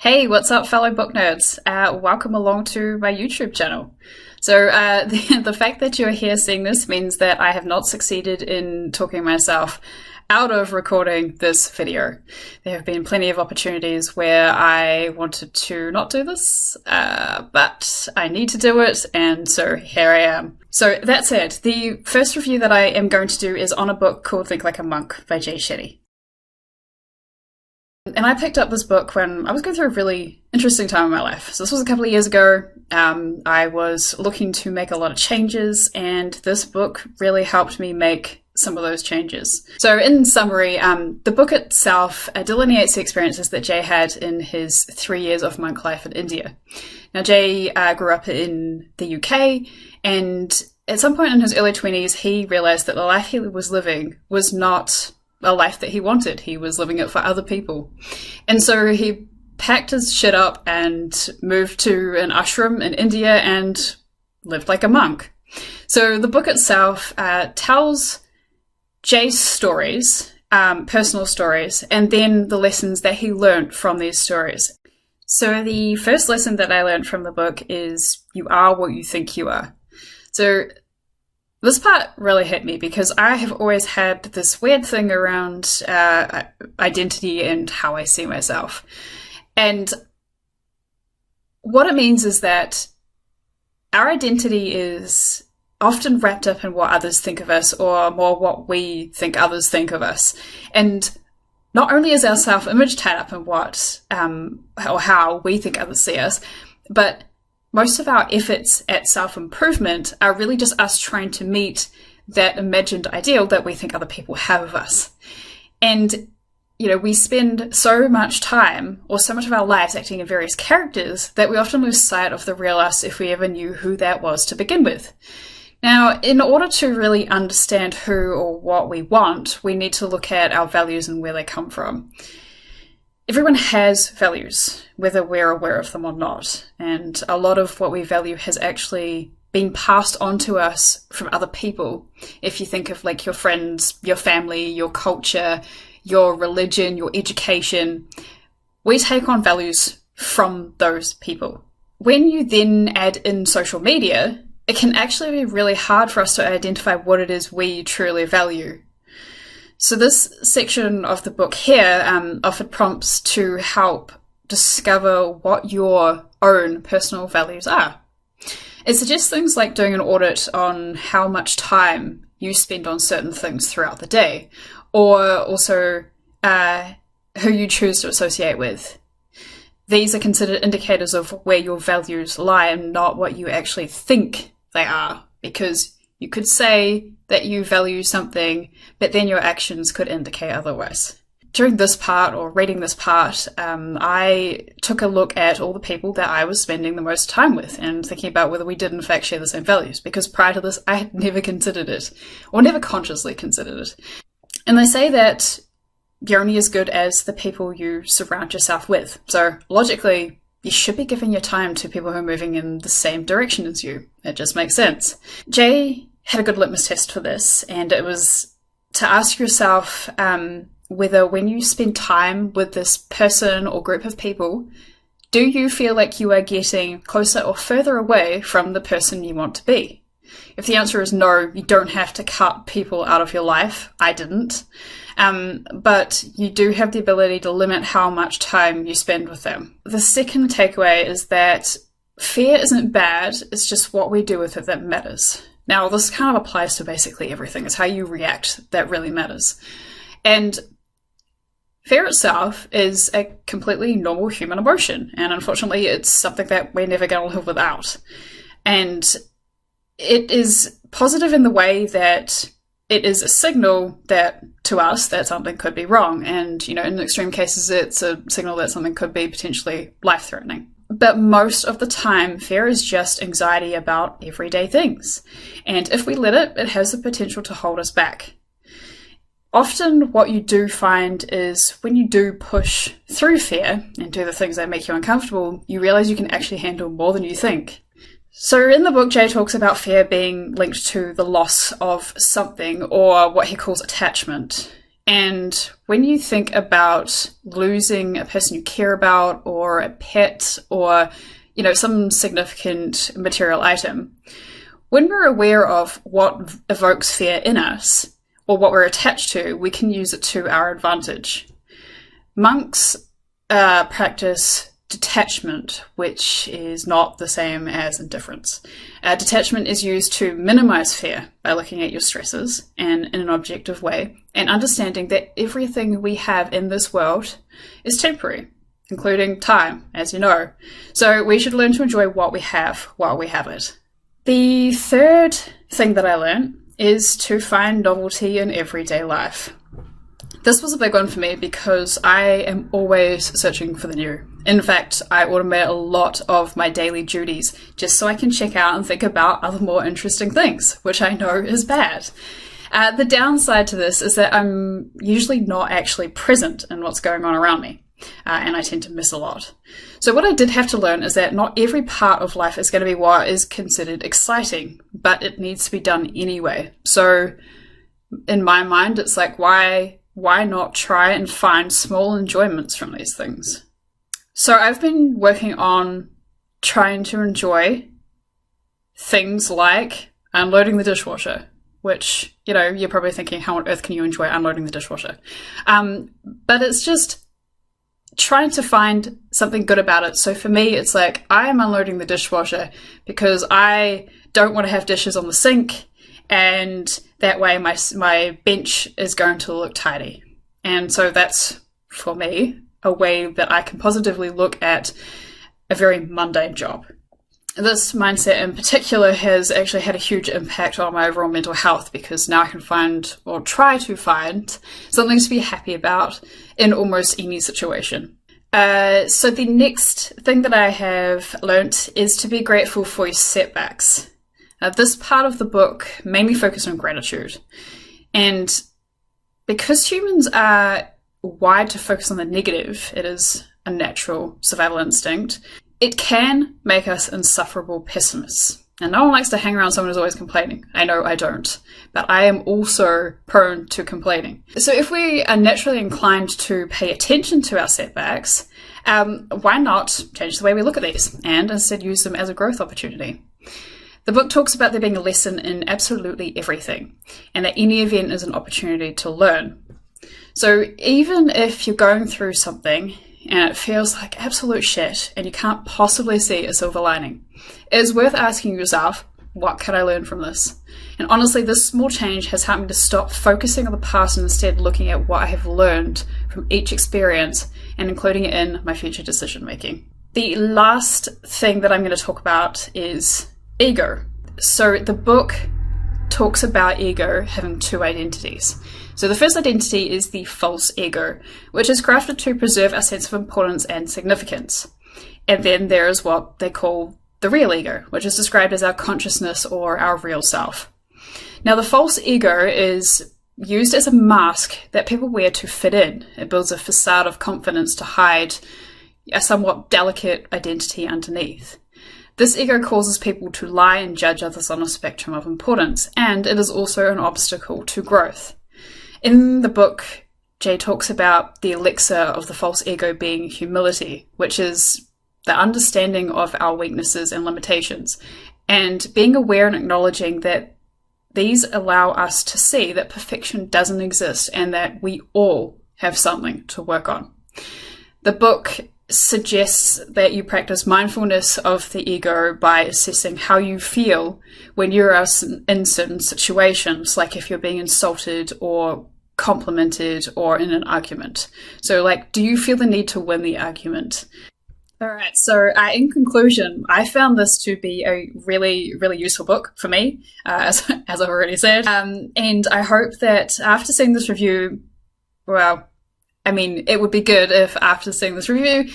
Hey, what's up, fellow book nerds? Welcome along to my YouTube channel. So the fact that you're here seeing this means that I have not succeeded in talking myself out of recording this video. There have been plenty of opportunities where I wanted to not do this, but I need to do it, and so here I am. So that said, the first review that I am going to do is on a book called Think Like a Monk by Jay Shetty. And I picked up this book when I was going through a really interesting time in my life. So this was a couple of years ago. I was looking to make a lot of changes, and this book really helped me make some of those changes. So in summary, the book itself delineates the experiences that Jay had in his 3 years of monk life in India. Now, Jay grew up in the UK, and at some point in his early 20s, he realized that the life he was living was not a life that he wanted. He was living it for other people. And so he packed his shit up and moved to an ashram in India and lived like a monk. So the book itself tells Jay's stories, personal stories, and then the lessons that he learned from these stories. So the first lesson that I learned from the book is you are what you think you are. So this part really hit me because I have always had this weird thing around identity and how I see myself. And what it means is that our identity is often wrapped up in what others think of us, or more what we think others think of us. And not only is our self-image tied up in what or how we think others see us, but most of our efforts at self-improvement are really just us trying to meet that imagined ideal that we think other people have of us. And, you know, we spend so much time or so much of our lives acting in various characters that we often lose sight of the real us if we ever knew who that was to begin with. Now, in order to really understand who or what we want, we need to look at our values and where they come from. Everyone has values, whether we're aware of them or not, and a lot of what we value has actually been passed on to us from other people. If you think of like your friends, your family, your culture, your religion, your education, we take on values from those people. When you then add in social media, it can actually be really hard for us to identify what it is we truly value. So this section of the book here offered prompts to help discover what your own personal values are. It suggests things like doing an audit on how much time you spend on certain things throughout the day, or also who you choose to associate with. These are considered indicators of where your values lie and not what you actually think they are, because you could say that you value something, but then your actions could indicate otherwise. During this part, or reading this part, I took a look at all the people that I was spending the most time with and thinking about whether we did in fact share the same values, because prior to this, I had never considered it, or never consciously considered it. And they say that you're only as good as the people you surround yourself with. So logically, you should be giving your time to people who are moving in the same direction as you. It just makes sense. Jay had a good litmus test for this, and it was to ask yourself whether when you spend time with this person or group of people, do you feel like you are getting closer or further away from the person you want to be? If the answer is no, you don't have to cut people out of your life. I didn't. But you do have the ability to limit how much time you spend with them. The second takeaway is that fear isn't bad, it's just what we do with it that matters. Now, this kind of applies to basically everything. It's how you react that really matters. And fear itself is a completely normal human emotion, and unfortunately it's something that we're never going to live without. And it is positive in the way that it is a signal that, to us, that something could be wrong. And, you know, in extreme cases, it's a signal that something could be potentially life-threatening. But most of the time, fear is just anxiety about everyday things. And if we let it, it has the potential to hold us back. Often what you do find is when you do push through fear and do the things that make you uncomfortable, you realize you can actually handle more than you think. So in the book, Jay talks about fear being linked to the loss of something, or what he calls attachment. And when you think about losing a person you care about, or or a pet or, some significant material item. When we're aware of what evokes fear in us, or what we're attached to, we can use it to our advantage. Monks practice detachment, which is not the same as indifference. Detachment is used to minimize fear by looking at your stresses and in an objective way, and understanding that everything we have in this world is temporary, including time, as you know. So we should learn to enjoy what we have while we have it. The third thing that I learned is to find novelty in everyday life. This was a big one for me because I am always searching for the new. In fact, I automate a lot of my daily duties just so I can check out and think about other more interesting things, which I know is bad. The downside to this is that I'm usually not actually present in what's going on around me. And I tend to miss a lot. So what I did have to learn is that not every part of life is going to be what is considered exciting, but it needs to be done anyway. So in my mind, it's like, why not try and find small enjoyments from these things? So I've been working on trying to enjoy things like unloading the dishwasher, which, you're probably thinking, how on earth can you enjoy unloading the dishwasher? But it's just trying to find something good about it. So for me, it's like, I am unloading the dishwasher because I don't want to have dishes on the sink, and that way my bench is going to look tidy. And so that's, for me, a way that I can positively look at a very mundane job. This mindset in particular has actually had a huge impact on my overall mental health, because now I can find, or try to find, something to be happy about in almost any situation. So the next thing that I have learnt is to be grateful for your setbacks. This part of the book mainly focused on gratitude. And because humans are wired to focus on the negative, it is a natural survival instinct, it can make us insufferable pessimists. And no one likes to hang around someone who's always complaining. I know I don't, but I am also prone to complaining. So if we are naturally inclined to pay attention to our setbacks, why not change the way we look at these and instead use them as a growth opportunity? The book talks about there being a lesson in absolutely everything, and that any event is an opportunity to learn. So even if you're going through something and it feels like absolute shit and you can't possibly see a silver lining, it is worth asking yourself, what can I learn from this? And honestly, this small change has helped me to stop focusing on the past and instead looking at what I have learned from each experience and including it in my future decision making. The last thing that I'm going to talk about is ego. So the book talks about ego having two identities. So the first identity is the false ego, which is crafted to preserve our sense of importance and significance. And then there is what they call the real ego, which is described as our consciousness or our real self. Now, the false ego is used as a mask that people wear to fit in. It builds a facade of confidence to hide a somewhat delicate identity underneath. This ego causes people to lie and judge others on a spectrum of importance, and it is also an obstacle to growth. In the book, Jay talks about the elixir of the false ego being humility, which is the understanding of our weaknesses and limitations, and being aware and acknowledging that these allow us to see that perfection doesn't exist and that we all have something to work on. The book suggests that you practice mindfulness of the ego by assessing how you feel when you're in certain situations, like if you're being insulted or complimented or in an argument. So like, do you feel the need to win the argument? All right, so in conclusion, I found this to be a really, really useful book for me, as I've already said. And I hope that after seeing this review, well, I mean, it would be good if after seeing this review,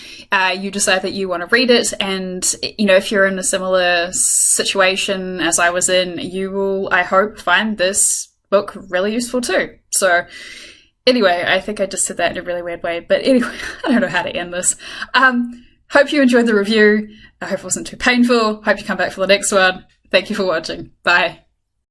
you decide that you want to read it. And, you know, if you're in a similar situation as I was in, you will, I hope, find this book really useful too. So anyway, I think I just said that in a really weird way. But anyway, I don't know how to end this. Hope you enjoyed the review. I hope it wasn't too painful. Hope you come back for the next one. Thank you for watching. Bye.